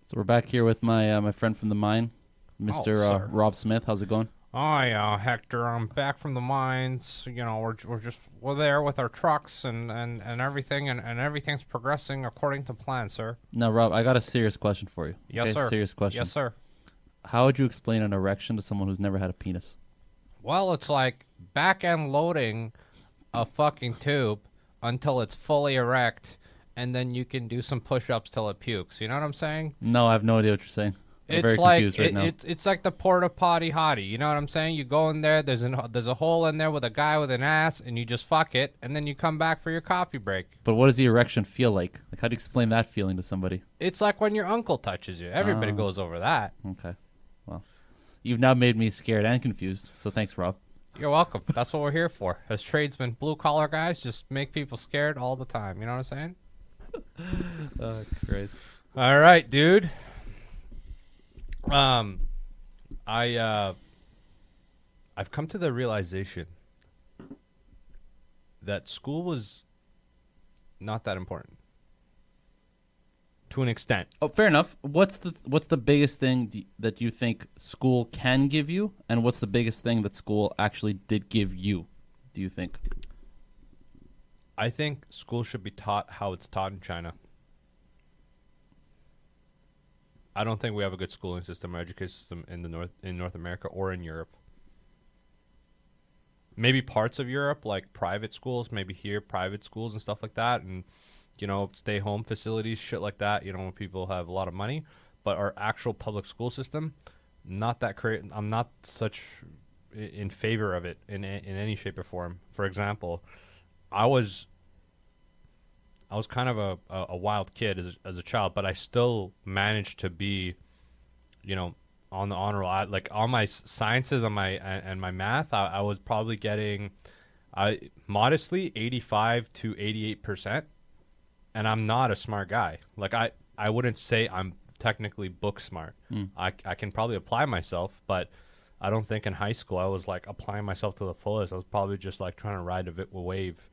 So we're back here with my friend from the mine, Mr. Sir. Rob Smith. How's it going? Oh yeah, Hector. I'm back from the mines. You know, we're there with our trucks and everything, and everything's progressing according to plan, sir. Now, Rob, I got a serious question for you. Yes, Okay, sir. Serious question. Yes, sir. How would you explain an erection to someone who's never had a penis? Well, it's like back end loading a fucking tube until it's fully erect, and then you can do some push-ups till it pukes. You know what I'm saying? No, I have no idea what you're saying. I'm very It's like confused right now. it's like the porta potty hottie. You know what I'm saying? You go in there. There's a hole in there with a guy with an ass, and you just fuck it, and then you come back for your coffee break. But what does the erection feel like? Like, how do you explain that feeling to somebody? It's like when your uncle touches you. Everybody Oh. goes over that. Okay. Well, you've now made me scared and confused, so thanks, Rob. You're welcome. That's what we're here for. As tradesmen, blue collar guys, just make people scared all the time. You know what I'm saying? Oh, Christ. All right, dude. I've come to the realization that school was not that important to an extent. Oh, fair enough. What's the biggest thing that you think school can give you, and what's the biggest thing that school actually did give you, do you think? I think school should be taught how it's taught in China. I don't think we have a good schooling system or education system in North America or in Europe. Maybe parts of Europe, like private schools, maybe here private schools and stuff like that, and stay home facilities, shit like that. When people have a lot of money, but our actual public school system, not that great. I'm not such in favor of it in any shape or form. For example, I was kind of a wild kid as a child, but I still managed to be, on the honor roll. Like all my sciences and my math, I was probably getting, modestly 85 to 88%, and I'm not a smart guy. Like I wouldn't say I'm technically book smart. I can probably apply myself, but I don't think in high school I was like applying myself to the fullest. I was probably just like trying to ride a wave.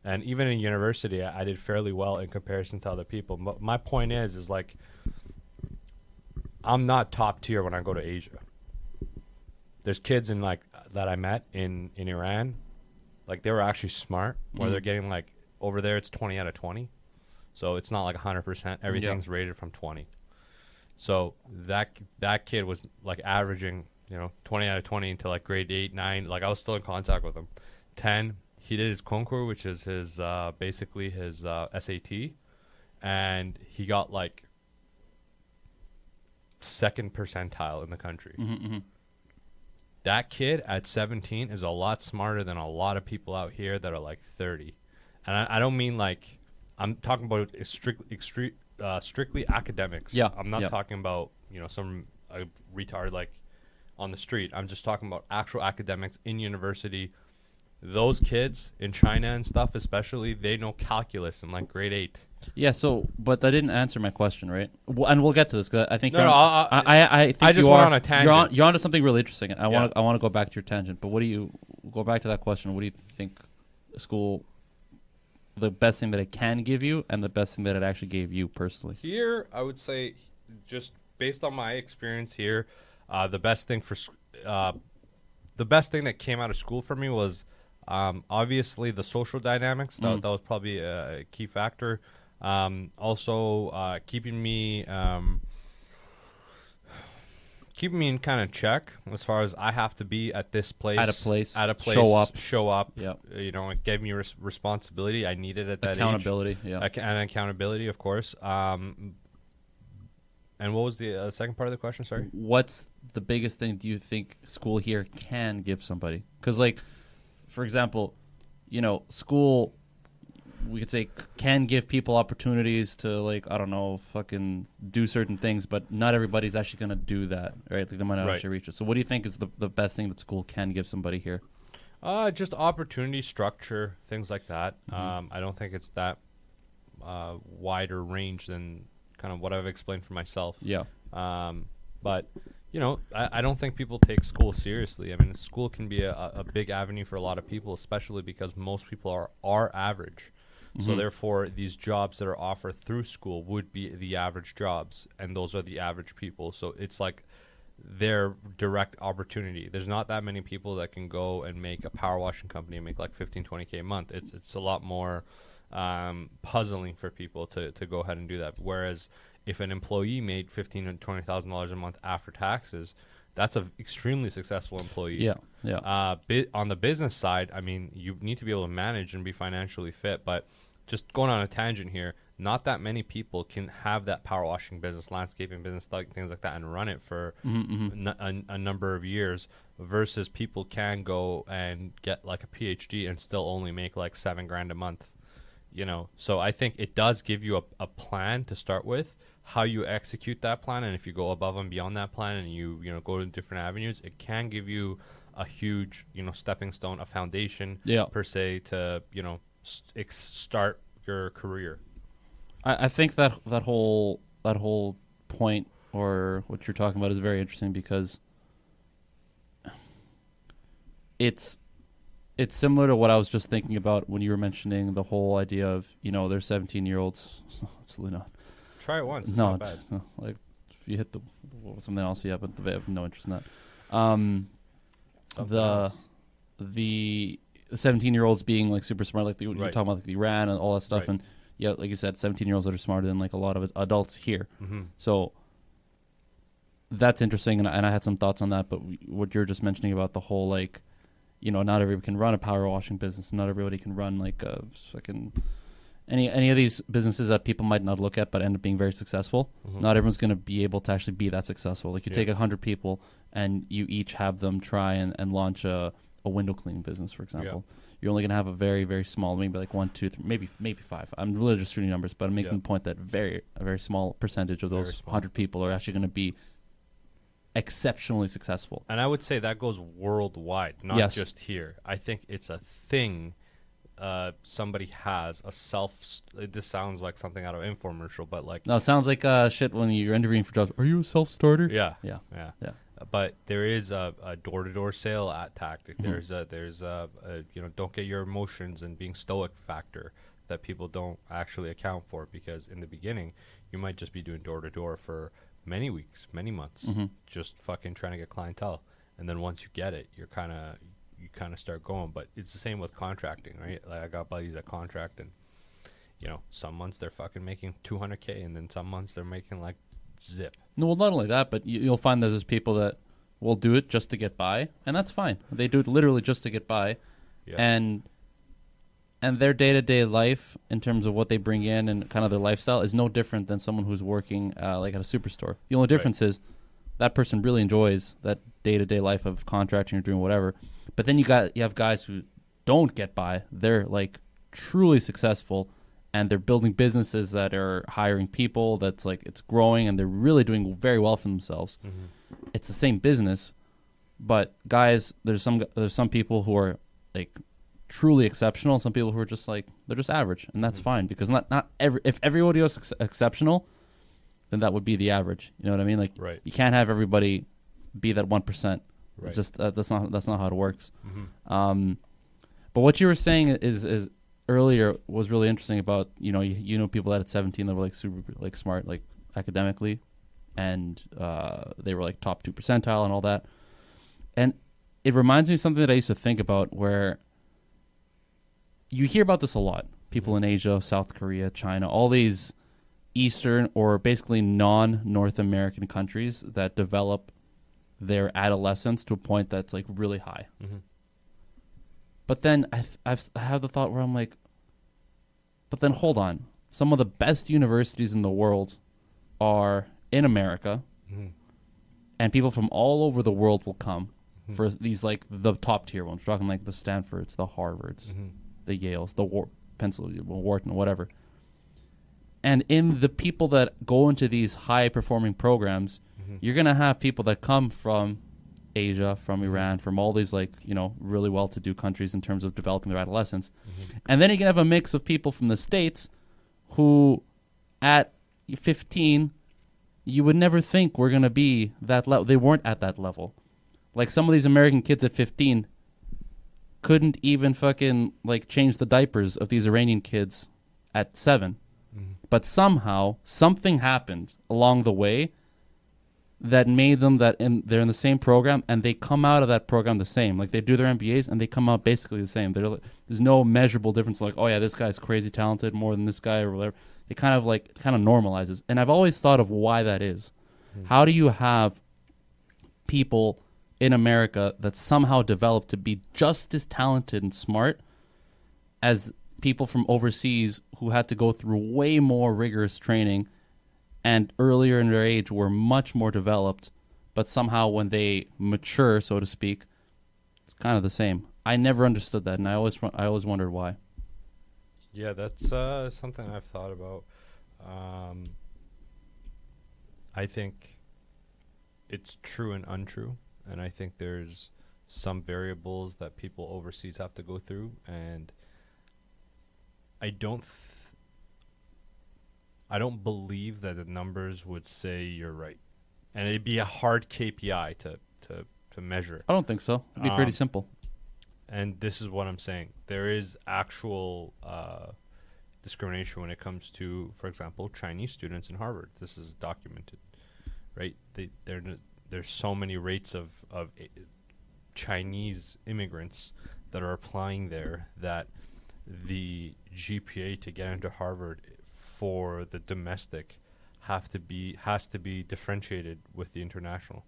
And even in university, I did fairly well in comparison to other people. But my point is like, I'm not top tier when I go to Asia. There's kids that I met in Iran, like they were actually smart, where they're getting like over there it's 20 out of 20, so it's not like 100%. Everything's rated from 20. So that kid was like averaging 20 out of 20 until like grade 8, 9. Like I was still in contact with him. 10. He did his concours, which is his basically his SAT, and he got like second percentile in the country. Mm-hmm. That kid at 17 is a lot smarter than a lot of people out here that are like 30. And I don't mean like, I'm talking about strictly academics. Yeah. I'm not talking about some retard like on the street. I'm just talking about actual academics in university. Those kids in China and stuff, especially, they know calculus in like grade 8. Yeah. So, but that didn't answer my question, right? And we'll get to this because I think I think just went on a tangent. You're onto something really interesting. And I want to go back to your tangent. But go back to that question? What do you think school, the best thing that it can give you, and the best thing that it actually gave you personally? Here, I would say, just based on my experience here, the best thing that came out of school for me was obviously the social dynamics. That was probably a key factor. Also, keeping me in kind of check as far as I have to be at this place, At a place, show up. Yep. It gave me responsibility. I needed at that Accountability. age. Yeah. And accountability, of course. And what was the second part of the question? Sorry. What's the biggest thing do you think school here can give somebody? Because, like, for example, school, we could say, can give people opportunities to, like, I don't know, fucking do certain things, but not everybody's actually going to do that, right? Like, they might not actually reach it. So what do you think is the best thing that school can give somebody here? Just opportunity, structure, things like that. I don't think it's that wider range than kind of what I've explained for myself. Yeah. But I don't think people take school seriously. I mean, school can be a big avenue for a lot of people, especially because most people are average. So therefore, these jobs that are offered through school would be the average jobs, and those are the average people. So it's like their direct opportunity. There's not that many people that can go and make a power washing company and make like 15-20K a month. It's a lot more puzzling for people to go ahead and do that. Whereas if an employee made $15,000 and $20,000 a month after taxes, that's an extremely successful employee. Yeah. On the business side, I mean, you need to be able to manage and be financially fit. But just going on a tangent here, not that many people can have that power washing business, landscaping business, things like that, and run it for a number of years, versus people can go and get like a PhD and still only make like $7,000 a month. So I think it does give you a plan to start with. How you execute that plan, and if you go above and beyond that plan, and you go to different avenues, it can give you a huge stepping stone, a foundation per se to start your career. I think that whole point, or what you're talking about, is very interesting, because it's similar to what I was just thinking about when you were mentioning the whole idea of there's 17-year-olds. Absolutely not. Try it once. It's no, not bad. No, like if you hit something else, yeah, but they have no interest in that. The 17-year-olds being like super smart, like you're talking about, like Iran and all that stuff, and yeah, like you said, 17-year-olds that are smarter than like a lot of adults here. So that's interesting, and I had some thoughts on that. But what you're just mentioning about the whole like, not everybody can run a power washing business, not everybody can run like a fucking any of these businesses that people might not look at but end up being very successful. Not everyone's going to be able to actually be that successful. Like you take 100 people and you each have them try and launch a window cleaning business, for example. You're only going to have a very, very small, maybe like 1, 2, 3, maybe 5. I'm really just shooting numbers, but I'm making the point that a very small percentage of those 100 people are actually going to be exceptionally successful. And I would say that goes worldwide, not just here. I think it's a thing. Somebody has a this sounds like something out of an infomercial, but like, no, it sounds like shit when you're interviewing for jobs. Are you a self-starter? Yeah. But there is a door-to-door sale tactic. There's a don't get your emotions and being stoic factor that people don't actually account for, because in the beginning you might just be doing door-to-door for many weeks, many months, just fucking trying to get clientele, and then once you get it, you kind of start going. But it's the same with contracting, right? Like I got buddies that contract, and some months they're fucking making $200K, and then some months they're making like zip. No, well, not only that, but you'll find there's people that will do it just to get by, and that's fine. They do it literally just to get by, and their day-to-day life in terms of what they bring in and kind of their lifestyle is no different than someone who's working like at a superstore. The only difference is that person really enjoys that day-to-day life of contracting or doing whatever. But then you have guys who don't get by. They're like truly successful, and they're building businesses that are hiring people. That's like it's growing, and they're really doing very well for themselves. It's the same business, but guys, there's some people who are like truly exceptional. Some people who are just like they're just average, and that's fine, because if everybody was exceptional, then that would be the average. You know what I mean? Like you can't have everybody be that 1%. It's just that's not how it works. But what you were saying is earlier was really interesting about you know people that at 17 that were like super like smart like academically, and they were like top 2 percentile and all that. And it reminds me of something that I used to think about, where you hear about this a lot. People in Asia, South Korea, China, all these Eastern or basically non-North American countries that develop their adolescence to a point that's like really high. But then I have the thought where I'm like, but then hold on. Some of the best universities in the world are in America, and people from all over the world will come for these like the top tier ones. We're talking like the Stanfords, the Harvards, the Yales, the Wharton, whatever. And in the people that go into these high performing programs, you're going to have people that come from Asia, from Iran, from all these like, really well-to-do countries in terms of developing their adolescence. And then you can have a mix of people from the States who at 15, you would never think were going to be that level. They weren't at that level. Like some of these American kids at 15 couldn't even fucking like change the diapers of these Iranian kids at 7. Mm-hmm. But somehow something happened along the way that made them they're in the same program, and they come out of that program the same. Like they do their MBAs and they come out basically the same. There's no measurable difference. Like, oh yeah, this guy's crazy talented more than this guy or whatever. It kind of normalizes. And I've always thought of why that is. Mm-hmm. How do you have people in America that somehow develop to be just as talented and smart as people from overseas who had to go through way more rigorous training and earlier in their age were much more developed, but somehow when they mature, so to speak, it's kind of the same. I never understood that, and I always wondered why. Yeah, that's something I've thought about. I think it's true and untrue, and I think there's some variables that people overseas have to go through, and I don't believe that the numbers would say you're right, and it'd be a hard KPI to measure. I don't think so. It'd be pretty simple. And this is what I'm saying. There is actual discrimination when it comes to, for example, Chinese students in Harvard. This is documented, right? There's so many rates of Chinese immigrants that are applying there that the GPA to get into Harvard for the domestic has to be differentiated with the international,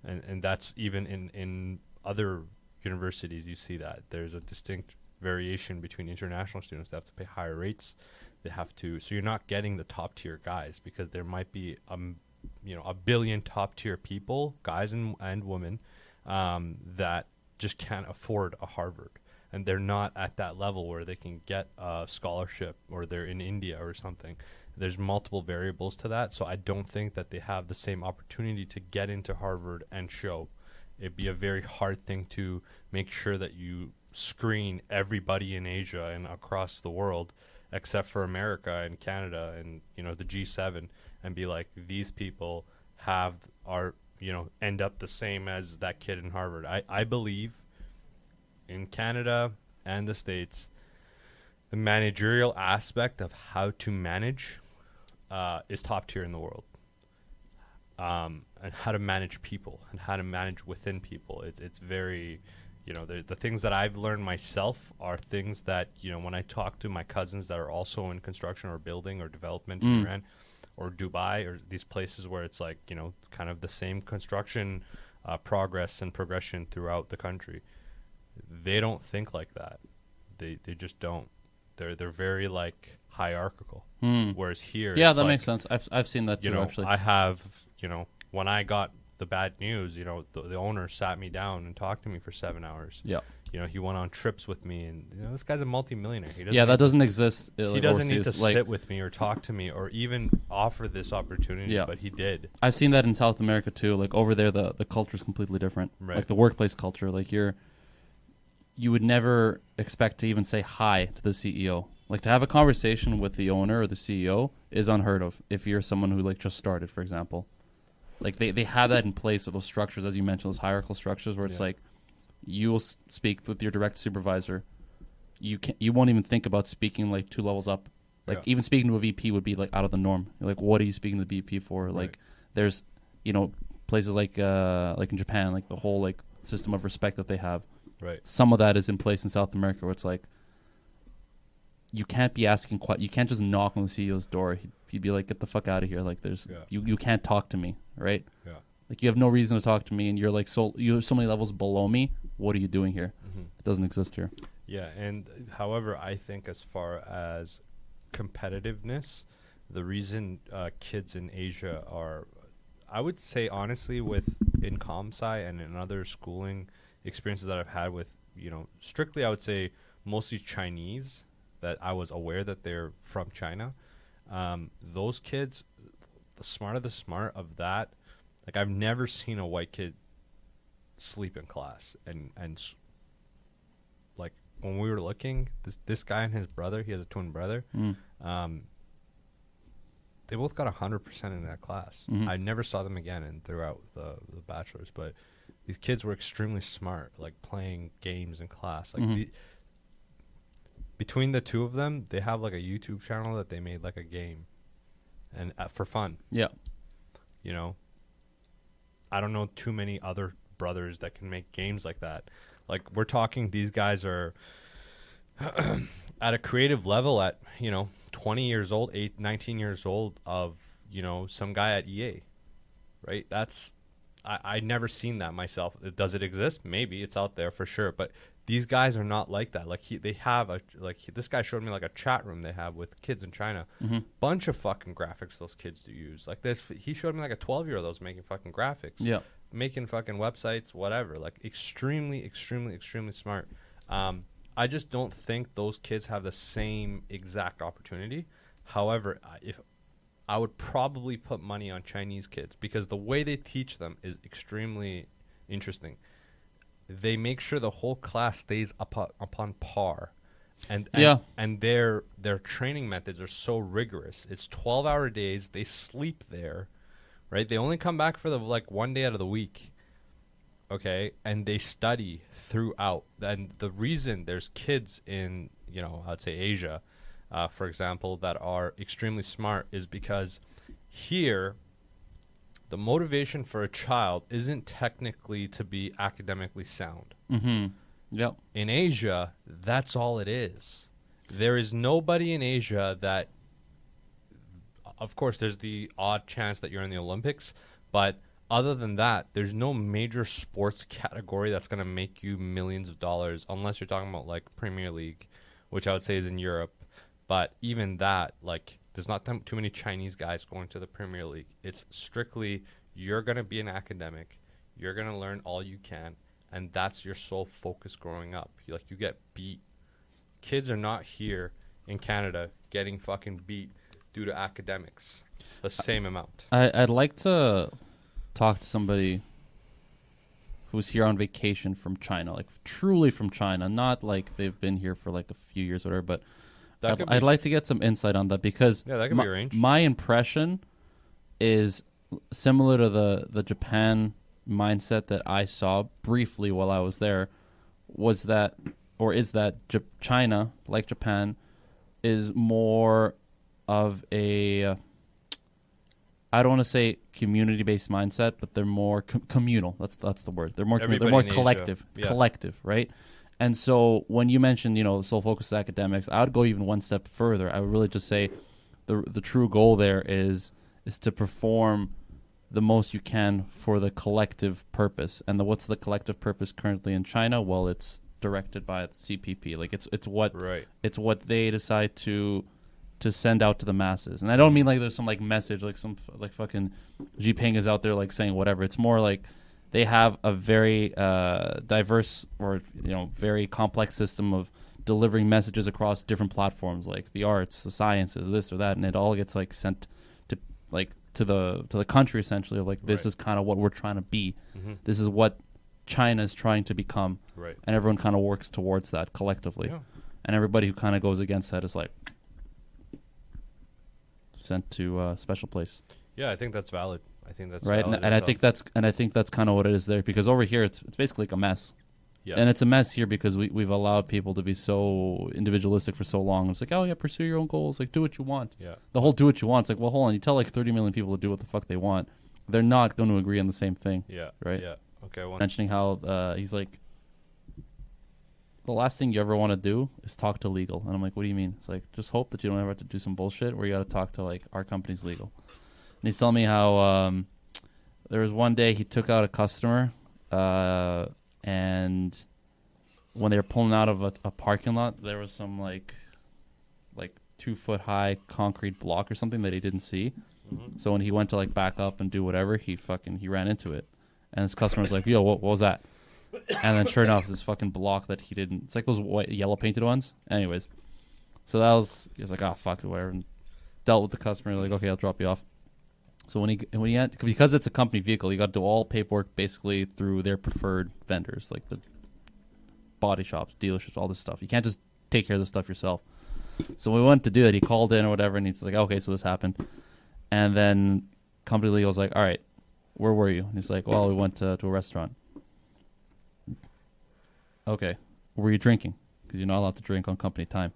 and that's even in other universities. You see that there's a distinct variation between international students. They have to pay higher rates. They have to, so you're not getting the top tier guys, because there might be a billion top tier people, guys and women, that just can't afford a Harvard. And they're not at that level where they can get a scholarship, or they're in India or something. There's multiple variables to that, so I don't think that they have the same opportunity to get into Harvard and show. It'd be a very hard thing to make sure that you screen everybody in Asia and across the world, except for America and Canada and the G7, and be like, these people end up the same as that kid in Harvard. I believe in Canada and the States, the managerial aspect of how to manage is top tier in the world. And how to manage people and how to manage within people. It's very, the things that I've learned myself are things that, when I talk to my cousins that are also in construction or building or development in Iran or Dubai or these places where it's like, kind of the same construction progress and progression throughout the country. They don't think like that. They just don't. They're very like hierarchical. Whereas here, yeah, it's that like, makes sense. I've seen that too. Actually, I have. When I got the bad news, the owner sat me down and talked to me for 7 hours. Yeah. He went on trips with me, and this guy's a multimillionaire. That doesn't exist. He doesn't need to sit with me or talk to me or even offer this opportunity, but he did. I've seen that in South America too. Like over there, the culture is completely different. Right. Like the workplace culture, like you would never expect to even say hi to the CEO. Like to have a conversation with the owner or the CEO is unheard of if you're someone who like just started, for example. Like they have that in place with those structures, as you mentioned, those hierarchical structures where it's like you will speak with your direct supervisor. You won't even think about speaking like 2 levels up. Like even speaking to a VP would be like out of the norm. You're like, what are you speaking to the VP for? Like there's places like in Japan, like the whole like system of respect that they have. Right. Some of that is in place in South America where it's like you can't be asking you can't just knock on the CEO's door. He'd be like, get the fuck out of here. Like there's you can't talk to me, right? Yeah. Like you have no reason to talk to me, and you're like you're so many levels below me. What are you doing here? Mm-hmm. It doesn't exist here. Yeah, and however, I think as far as competitiveness, the reason kids in Asia are, I would say honestly, in ComSci and in other schooling experiences that I've had with, strictly I would say mostly Chinese, that I was aware that they're from China. Those kids, the smart of that, like I've never seen a white kid sleep in class. And like when we were looking, this guy and his brother, he has a twin brother, they both got 100% in that class. Mm-hmm. I never saw them again throughout the bachelor's, but these kids were extremely smart, like playing games in class. Like between the two of them, they have like a YouTube channel that they made like a game, and for fun. Yeah. You know, I don't know too many other brothers that can make games like that. Like, we're talking, these guys are at a creative level at, 20 years old, 19 years old of, some guy at EA, right? I never seen that myself. Does it exist? Maybe it's out there for sure. But these guys are not like that. Like, this guy showed me like a chat room they have with kids in China. Mm-hmm. Bunch of fucking graphics those kids do use. Like this, he showed me like a 12-year-old that was making fucking graphics. Yeah. Making fucking websites, whatever. Like, extremely, extremely, extremely smart. I just don't think those kids have the same exact opportunity. However, if I would probably put money on Chinese kids, because the way they teach them is extremely interesting. They make sure the whole class stays upon par. And their training methods are so rigorous. It's 12-hour days. They sleep there, right? They only come back for one day out of the week, okay? And they study throughout. And the reason there's kids in, I'd say Asia, for example, that are extremely smart is because here, the motivation for a child isn't technically to be academically sound. Mm-hmm. Yep. In Asia, that's all it is. There is nobody in Asia that, of course, there's the odd chance that you're in the Olympics, but other than that, there's no major sports category that's going to make you millions of dollars, unless you're talking about like Premier League, which I would say is in Europe. But even that, like, there's not too many Chinese guys going to the Premier League. It's strictly, you're going to be an academic, you're going to learn all you can, and that's your sole focus growing up. You get beat. Kids are not here in Canada getting fucking beat due to academics the same amount. I'd like to talk to somebody who's here on vacation from China, like truly from China, not like they've been here for like a few years or whatever, but I'd like to get some insight on that, because that can be arranged. My impression is similar to the Japan mindset that I saw briefly while I was there, is that China, like Japan, is more of a, I don't want to say community-based mindset, but they're more communal. That's the word. They're more collective, collective, right? And so when you mentioned, the sole focus is academics, I would go even one step further. I would really just say the true goal there is to perform the most you can for the collective purpose. And what's the collective purpose currently in China? Well, it's directed by the CPP. Like it's what they decide to send out to the masses. And I don't mean like there's some like message, like some like fucking Xi Jinping is out there like saying whatever. It's more like they have a very diverse or very complex system of delivering messages across different platforms, like the arts, the sciences, this or that, and it all gets like sent to the country essentially. Of like, this is kind of what we're trying to be. Mm-hmm. This is what China is trying to become. Right. And everyone kind of works towards that collectively. Yeah. And everybody who kind of goes against that is like sent to a special place. Yeah, I think that's valid. I think that's right, and I think that's kind of what it is there, because over here it's basically like a mess. Yeah. And it's a mess here because we've allowed people to be so individualistic for so long. It's like, oh yeah, pursue your own goals, like do what you want. Yeah. The whole do what you want. It's like, well, hold on, you tell like 30 million people to do what the fuck they want, they're not going to agree on the same thing. Yeah. Right. Yeah. Okay. Mentioning how he's like, the last thing you ever want to do is talk to legal, and I'm like, what do you mean? It's like, just hope that you don't ever have to do some bullshit where you got to talk to like our company's legal. And he's telling me how there was one day he took out a customer, and when they were pulling out of a parking lot, there was some like 2-foot high concrete block or something that he didn't see. Mm-hmm. So when he went to like back up and do whatever, he ran into it, and his customer was like, "Yo, what was that?" And then sure enough, this fucking block that he didn't. It's like those white, yellow painted ones. Anyways, so he was like, "Oh fuck it, whatever," and dealt with the customer. Like, okay, I'll drop you off. So when he had, because it's a company vehicle, you got to do all paperwork basically through their preferred vendors, like the body shops, dealerships, all this stuff. You can't just take care of this stuff yourself. So we went to do that. He called in or whatever, and he's like, okay, so this happened. And then company legal was like, all right, where were you? And he's like, well, we went to a restaurant. Okay, were you drinking? because you're not allowed to drink on company time.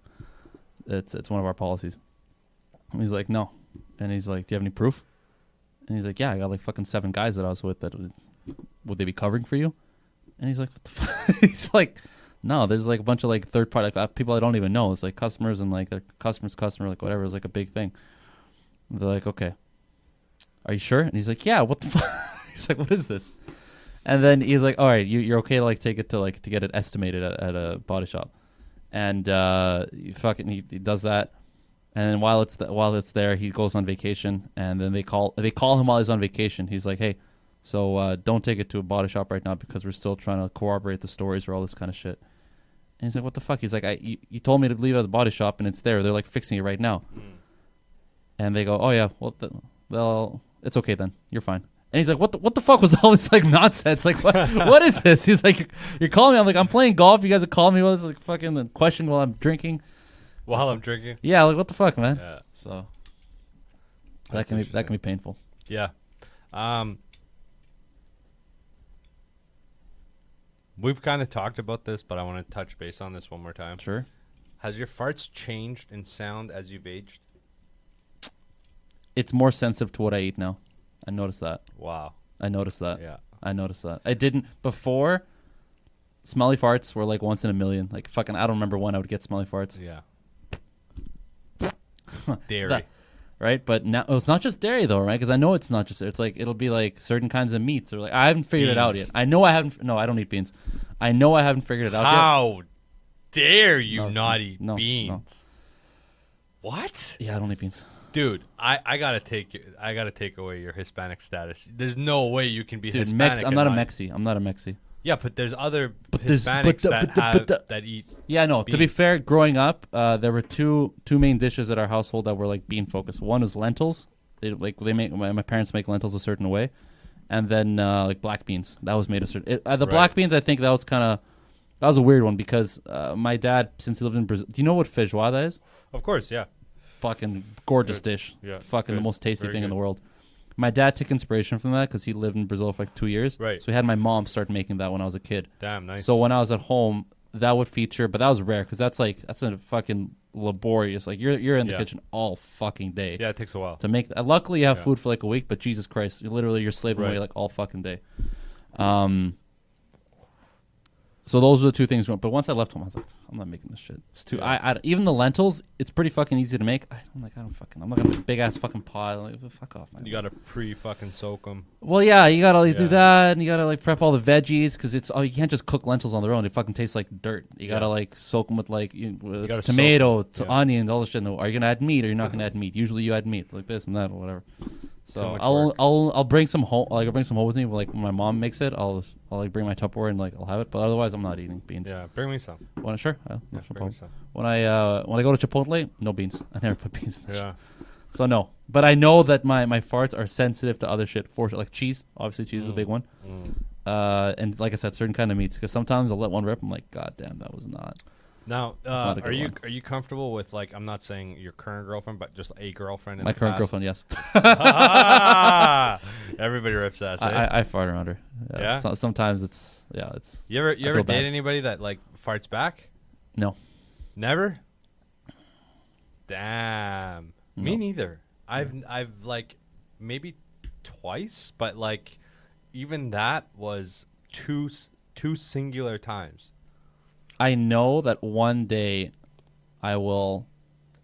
It's one of our policies. And he's like, no. And he's like, do you have any proof? And he's like, yeah, I got like fucking 7 guys that I was with. Would they be covering for you? And he's like, what the fuck? He's like, no, there's like a bunch of like third party like people I don't even know. It's like customers and like their customer, like whatever. It's like a big thing. And they're like, okay, are you sure? And he's like, yeah. What the fuck? He's like, what is this? And then he's like, all right, you're okay to like take it to get it estimated at a body shop. And he does that. And then while it's there, he goes on vacation. And then they call him while he's on vacation. He's like, hey, so don't take it to a body shop right now because we're still trying to corroborate the stories or all this kind of shit. And he's like, what the fuck? He's like, you told me to leave it at the body shop and it's there. They're like fixing it right now. And they go, oh yeah, well, it's okay then. You're fine. And he's like, what the fuck was all this like nonsense? Like, what is this? He's like, you're calling me. I'm like, I'm playing golf. You guys are calling me while this like fucking question while I'm drinking. While I'm drinking? Yeah, like what the fuck, man? Yeah. So that can be painful. Yeah. We've kind of talked about this, but I want to touch base on this one more time. Sure. Has your farts changed in sound as you've aged? It's more sensitive to what I eat now. I noticed that. Wow. I noticed that. Yeah. I noticed that. I didn't before. Smelly farts were like once in a million. Like fucking, I don't remember when I would get smelly farts. Yeah. Dairy. Right? But now it's not just dairy though, right? Because I know it's not just. It's like it'll be like certain kinds of meats or like I haven't figured it out yet. I know I haven't. No, I don't eat beans. I know I haven't figured it out yet. How dare you not eat beans? No. What? Yeah, I don't eat beans. Dude, I gotta take away your Hispanic status. There's no way you can be Hispanic. I'm not a Mexi. Yeah, but there's other Hispanics that eat. Yeah, no. beans. To be fair, growing up, there were two main dishes at our household that were like bean focused. One was lentils. My parents make lentils a certain way, and then like black beans. That was made a certain. Black beans, I think that was a weird one because my dad, since he lived in Brazil, do you know what feijoada is? Of course, yeah. Fucking gorgeous dish. Yeah, fucking good. the most tasty Very thing in good. the world. My dad took inspiration from that because he lived in Brazil for like 2 years. Right. So he had my mom start making that when I was a kid. Damn, nice. So when I was at home, that would feature, but that was rare because that's a fucking laborious. Like you're in the kitchen all fucking day. Yeah, it takes a while to make. Luckily, you have food for like a week, but Jesus Christ, you're slaving away like all fucking day. So those were the two things. But once I left home, I was like, I'm not making this shit. It's too. I even the lentils, it's pretty fucking easy to make. I'm not gonna make a big ass fucking pot. Like, fuck off, man. You gotta fucking soak them. Well, yeah, you gotta do that, and you gotta like prep all the veggies because you can't just cook lentils on their own. It fucking tastes like dirt. You gotta like soak them with like tomato, onions, all this shit. Are you gonna add meat or you're not gonna add meat? Usually you add meat, like this and that or whatever. So I'll bring some home. Like I'll bring some home with me. Like when my mom makes it, I'll like bring my Tupperware and like I'll have it. But otherwise, I'm not eating beans. Yeah, bring me some. Sure. No bring problem. me some. When I go to Chipotle, no beans. I never put beans in Yeah. So no. But I know that my farts are sensitive to other shit. For like cheese. Obviously, cheese is a big one. And like I said, certain kind of meats. Because sometimes I'll let one rip. I'm like, God damn, that was not. Now, are you comfortable with like? I'm not saying your current girlfriend, but just a girlfriend. In my the current past? girlfriend, yes. Everybody rips ass. I fart around her. Yeah. So, sometimes it's. You ever date bad. Anybody that like farts back? No. Never. Damn. No. Me neither. I've like maybe twice, but like even that was two singular times. I know that one day I will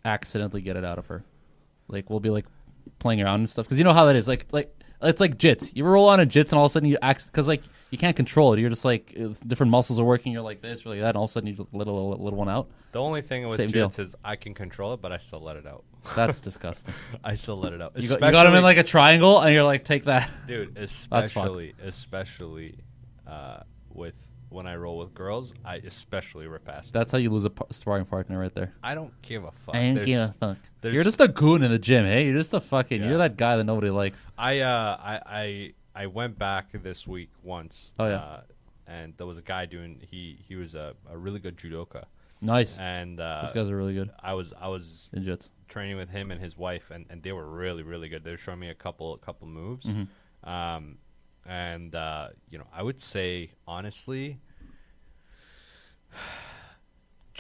accidentally get it out of her. Like we'll be like playing around and stuff because you know how that is. Like it's like jits. You roll on a jits and all of a sudden you act because like you can't control it. You're just like different muscles are working. You're like this, you're like that, and all of a sudden you let a little one out. The only thing with Same jits deal. is I can control it, but I still let it out. That's disgusting. I still let it out. You got him in like a triangle and you're like, take that, dude. That's Especially with. When I roll with girls, I especially rip ass. That's how you lose a sparring partner right there. I don't give a fuck. I don't give a fuck. You're just a goon in the gym, hey? You're just a fucking. You're that guy that nobody likes. I went back this week once. Oh yeah. And there was a guy doing. He was a really good judoka. Nice. And those guys are really good. I was in jits training with him and his wife, and they were really really good. They were showing me a couple moves. Mm-hmm. And I would say honestly,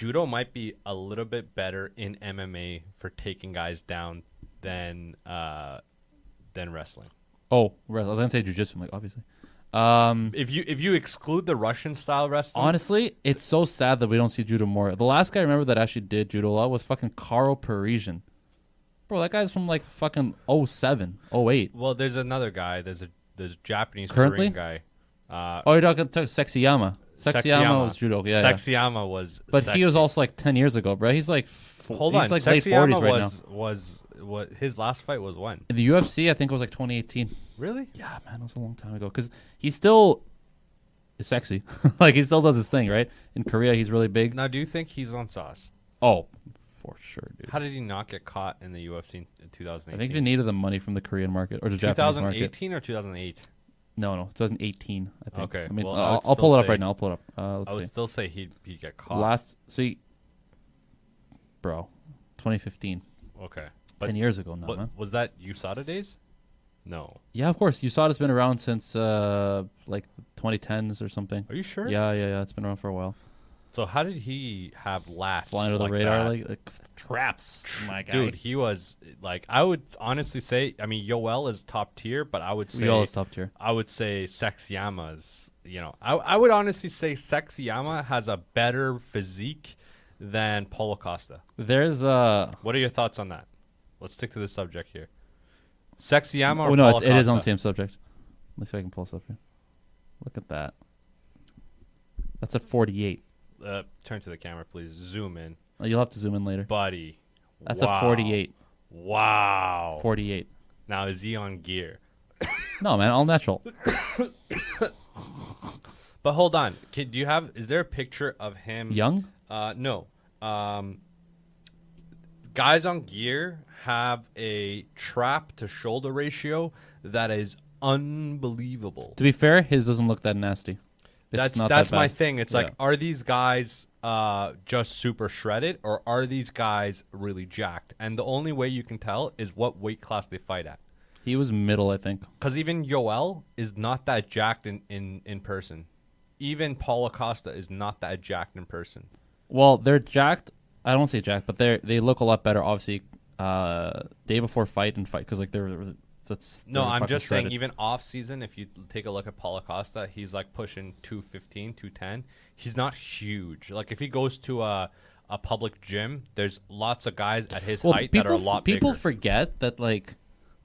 judo might be a little bit better in MMA for taking guys down than wrestling. Oh, I was gonna say jujitsu. I'm like, obviously. If you exclude the Russian style wrestling, Honestly, it's so sad that we don't see judo more. The last guy I remember that actually did judo a lot was fucking Carl Parisian. Bro, that guy's from like fucking 07, 08. well, there's another guy. There's a Japanese Currently? Korean guy. Oh, you're talking Sexyama. Sexyama was judo. Yeah, yeah. Sexyama was. But sexy. he was also like 10 years ago, bro. He's like, Hold he's on. like late Sexyama 40s right now. was what his last fight was when? In the UFC, I think it was like 2018. Really? Yeah, man, it was a long time ago. Because he still is sexy. Like, he still does his thing, right? In Korea, he's really big. Now, do you think he's on sauce? Oh, for sure, dude. How did he not get caught in the UFC in 2018? I think they needed the money from the Korean market or the Japanese market. 2018 or 2008? No, 2018, I think. Okay, I mean, well, I would I'll pull still it up say- right now. I'll pull it up. I Let's would see. still say he'd get caught. Bro, 2015. Okay. 10 years ago now, man. Was that USADA days? No. Yeah, of course. USADA's been around since like the 2010s or something. Are you sure? Yeah. It's been around for a while. So how did he have laughs Flying under the like radar, that? like traps. My guy. Dude, he was like, I would honestly say, I mean, Yoel is top tier, but I would say, we all top tier. I would say Sexyama's, I would honestly say Sexyama has a better physique than Paulo Costa. There's What are your thoughts on that? Let's stick to the subject here. Sexyama or oh no, Paulo it is on the Costa? same subject. Let's see if I can pull this up here. Look at that. That's a 48. Turn to the camera, please. Zoom in. Oh, you'll have to zoom in later. Buddy. That's Wow. a 48. Wow. 48. Now, is he on gear? No, man, all natural. But hold on. Is there a picture of him? Young? No. Guys on gear have a trap to shoulder ratio that is unbelievable. To be fair, his doesn't look that nasty. It's not That's that my bad. thing. It's Yeah. like, are these guys just super shredded, or are these guys really jacked? And the only way you can tell is what weight class they fight at. He was middle, I think. Because even Yoel is not that jacked in person. Even Paulo Costa is not that jacked in person. Well, they're jacked. I don't say jacked, but they look a lot better, obviously, day before fight and fight. Because, like, No, I'm fucking just saying, shredded. even off season, if you take a look at Paulo Costa, he's like pushing 215, 210. He's not huge. Like, if he goes to a public gym, there's lots of guys at his height that are a lot people bigger. forget that, like,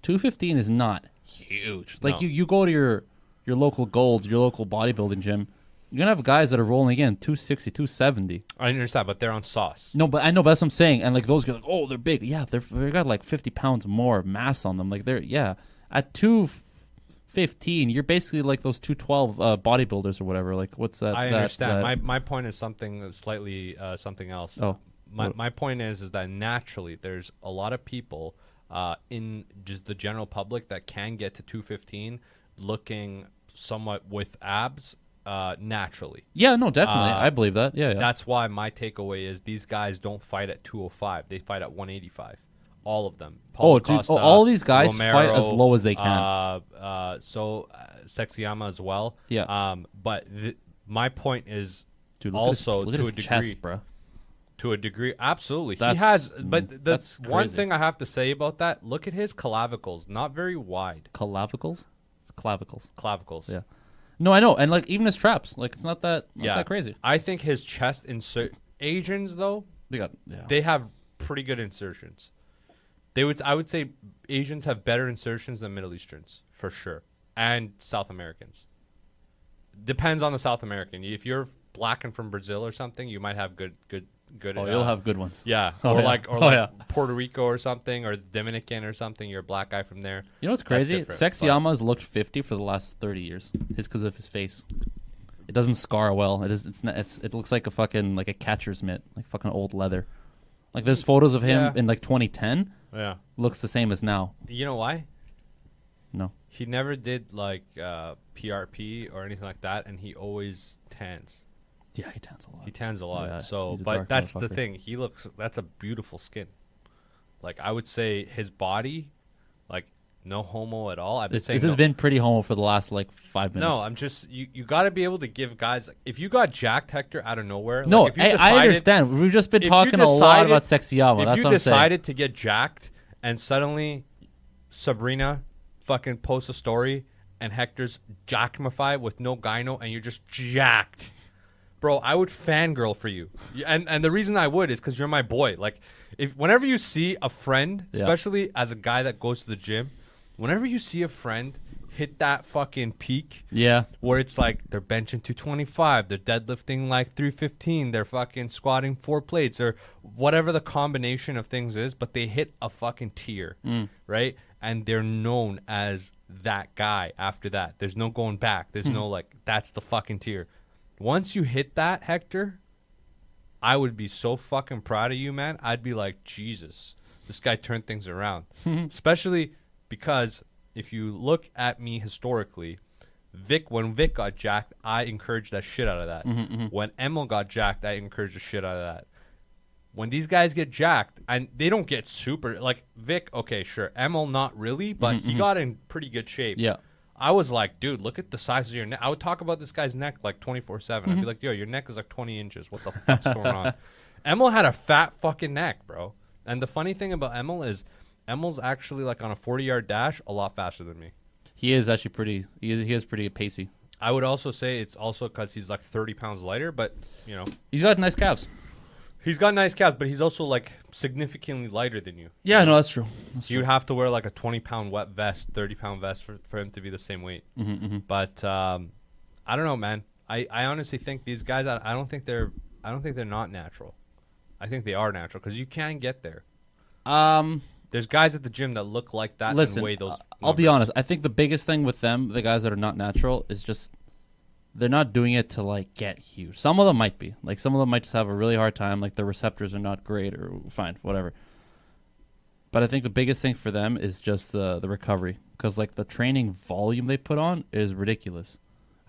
215 is not huge. Like, No. you go to your local Golds, your local bodybuilding gym, you're going to have guys that are rolling in 260, 270. I understand, but they're on sauce. No, but I know, but that's what I'm saying. And, like, those guys, like, oh, they're big. Yeah, they got, like, 50 pounds more mass on them. Like, at 215, you're basically like those 212 bodybuilders or whatever. Like, what's that? I that- understand. that- My point is something slightly something else. Oh. My point is that naturally there's a lot of people in just the general public that can get to 215 looking somewhat with abs naturally. Yeah, no, definitely. I believe that. Yeah. That's why my takeaway is these guys don't fight at 205. They fight at 185. All of them. Paulo dude, Costa, all these guys Romero, fight as low as they can. Sexyama as well. Yeah. But my point is Dude, also look at to his a degree. chest, bro. To a degree, absolutely. That's- He has, but that's one crazy. thing I have to say about that. Look at his clavicles, not very wide. Clavicles? It's clavicles. Clavicles. Yeah. No, I know. And, like, even his traps. Like, it's not that crazy. I think his chest insert. Asians though, they have pretty good insertions. I would say Asians have better insertions than Middle Easterns for sure, and South Americans. Depends on the South American. If you're black and from Brazil or something, you might have good. Oh, you'll have good ones. Yeah, Oh, or yeah. like Oh, like yeah. Puerto Rico or something, or Dominican or something. You're a black guy from there. You know what's That's crazy? different, Sexyama's looked 50 for the last 30 years. It's because of his face. It doesn't scar well. It looks like a fucking, like a catcher's mitt, like fucking old leather. Like, there's photos of him Yeah. in, like, 2010. Yeah. Looks the same as now. You know why? No. He never did like PRP or anything like that, and he always tans. Yeah, he tans a lot. He tans a lot. Yeah, so, he's a but dark that's the motherfucker. thing. That's a beautiful skin. Like, I would say his body, like, no homo at all. I've been saying This has been pretty homo for the last like 5 minutes. no. I'm just you got to be able to give guys. If you got jacked, Hector, out of nowhere. No, like if you I understand. We've just been if you talking a lot decided- about Sexyama. If That's you what I'm saying. decided to get jacked and suddenly Sabrina fucking posts a story and Hector's jackmified with no gyno and you're just jacked. Bro, I would fangirl for you. And the reason I would is because you're my boy. Like, whenever you see a friend, especially as a guy that goes to the gym, whenever you see a friend hit that fucking peak, where it's like they're benching 225, they're deadlifting like 315, they're fucking squatting 4 plates or whatever the combination of things is, but they hit a fucking tier, right? And they're known as that guy after that. There's no going back. There's no like, that's the fucking tier. Once you hit that, Hector, I would be so fucking proud of you, man. I'd be like, Jesus, this guy turned things around. Especially because if you look at me historically, when Vic got jacked, I encouraged that shit out of that. When Emil got jacked, I encouraged the shit out of that. When these guys get jacked, and they don't get super, like Vic, okay, sure. Emil, not really, but he got in pretty good shape. Yeah. I was like, dude, look at the size of your neck. I would talk about this guy's neck like 24/7. I'd be like, yo, your neck is like 20 inches. What the fuck's going on? Emil had a fat fucking neck, bro. And the funny thing about Emil is Emil's actually like on a 40-yard dash a lot faster than me. He is actually pretty. He is pretty pacey. I would also say it's also because he's like 30 pounds lighter, but you know, he's got nice calves. He's got nice calves, but he's also like significantly lighter than you. Yeah, no, that's true. You'd have to wear like a 20-pound wet vest, 30-pound vest for him to be the same weight. But I don't know, man. I honestly think these guys. I don't think they're not natural. I think they are natural because you can get there. There's guys at the gym that look like that. Listen, and weigh those I'll be honest. I think the biggest thing with them, the guys that are not natural, is just they're not doing it to like get huge. Some of them might be. Like some of them might just have a really hard time. Like their receptors are not great or fine, whatever. But I think the biggest thing for them is just the recovery. Because like the training volume they put on is ridiculous.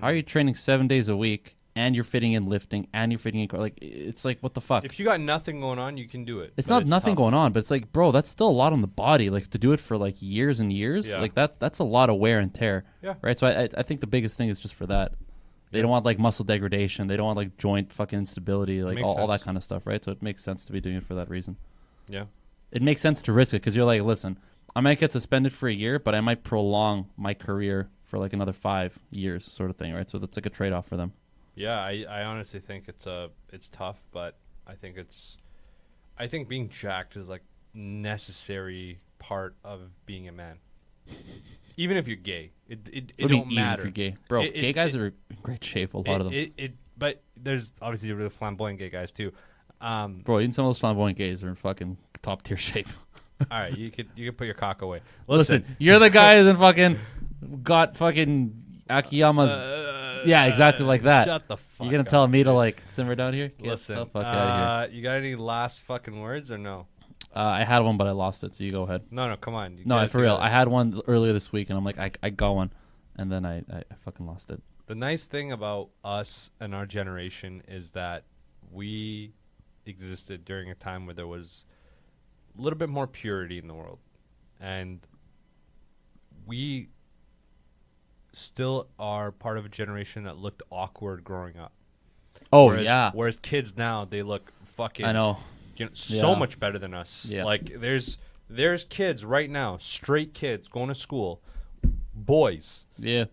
How are you training 7 days a week and you're fitting in lifting and you're fitting in like it's like what the fuck? If you got nothing going on, you can do it. It's not nothing tough. going on, but it's like, bro, that's still a lot on the body. Like to do it for like years and years, like that's a lot of wear and tear. Yeah. Right. So I think the biggest thing is just for that. They don't want like muscle degradation. They don't want like joint fucking instability, like all that kind of stuff, right? So it makes sense to be doing it for that reason. Yeah. It makes sense to risk it because you're like, listen, I might get suspended for a year, but I might prolong my career for like another 5 years, sort of thing, right? So that's like a trade-off for them. Yeah, I honestly think it's tough, but I think being jacked is like necessary part of being a man. Even if you're gay, it don't matter. If you're gay, bro, gay guys are in great shape. A lot of them. But there's obviously really flamboyant gay guys too. Bro, even some of those flamboyant gays are in fucking top tier shape. All right, you could put your cock away. Listen, you're the guy who's fucking got fucking Akiyama's. Yeah, exactly like that. Shut the fuck. You're gonna up, tell me dude. to like simmer down here? Get Listen, the fuck out of here. you got any last fucking words or no? I had one, but I lost it. So you go ahead. No, come on. No, for real. I had one earlier this week, and I'm like, I got one, and then I fucking lost it. The nice thing about us and our generation is that we existed during a time where there was a little bit more purity in the world, and we still are part of a generation that looked awkward growing up. Oh, yeah. Whereas kids now, they look fucking... I know. So much better than us. Yeah. Like, there's kids right now, straight kids, going to school, boys. Yeah.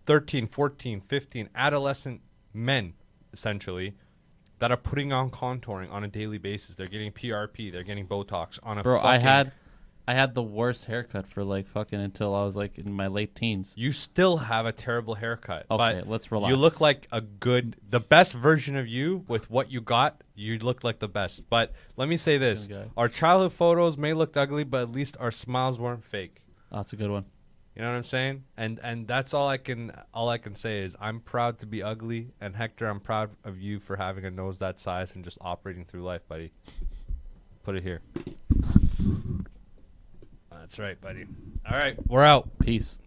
13, 14, 15, adolescent men, essentially, that are putting on contouring on a daily basis. They're getting PRP. They're getting Botox on a Bro, fucking... I had the worst haircut for like fucking until I was like in my late teens. You still have a terrible haircut. Okay, but let's relax. You look like the best version of you with what you got. You look like the best. But let me say this. Okay. Our childhood photos may look ugly, but at least our smiles weren't fake. Oh, that's a good one. You know what I'm saying? And that's all I can say is I'm proud to be ugly, and Hector, I'm proud of you for having a nose that size and just operating through life, buddy. Put it here. That's right, buddy. All right, we're out. Peace.